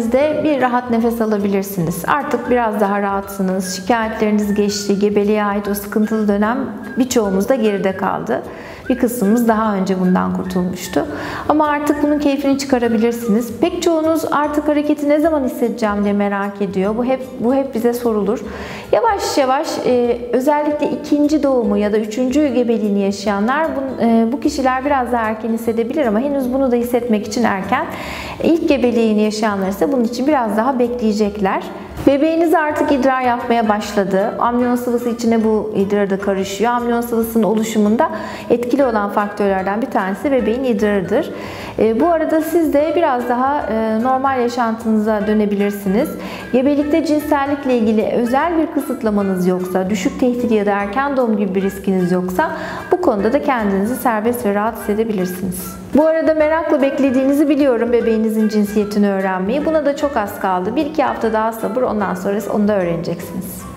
siz de bir rahat nefes alabilirsiniz. Artık biraz daha rahatsınız. Şikayetleriniz geçti. Gebeliğe ait o sıkıntılı dönem birçoğumuzda geride kaldı. Bir kısmımız daha önce bundan kurtulmuştu. Ama artık bunun keyfini çıkarabilirsiniz. Pek çoğunuz artık hareketi ne zaman hissedeceğim diye merak ediyor. Bu hep bize sorulur. Yavaş yavaş özellikle ikinci doğumu ya da üçüncü gebeliğini yaşayanlar bu kişiler biraz daha erken hissedebilir ama henüz bunu da hissetmek için erken. İlk gebeliğini yaşayanlar ise bunun için biraz daha bekleyecekler. Bebeğiniz artık idrar yapmaya başladı. Amniyon sıvısı içine bu idrar da karışıyor. Amniyon sıvısının oluşumunda etkili olan faktörlerden bir tanesi bebeğin idrarıdır. Bu arada siz de biraz daha normal yaşantınıza dönebilirsiniz. Gebelikte cinsellikle ilgili özel bir kısıtlamanız yoksa, düşük tehdit ya da erken doğum gibi bir riskiniz yoksa bu konuda da kendinizi serbest ve rahat hissedebilirsiniz. Bu arada merakla beklediğinizi biliyorum bebeğinizin cinsiyetini öğrenmeyi. Buna da çok az kaldı. 1-2 hafta daha sabır, ondan sonra onu da öğreneceksiniz.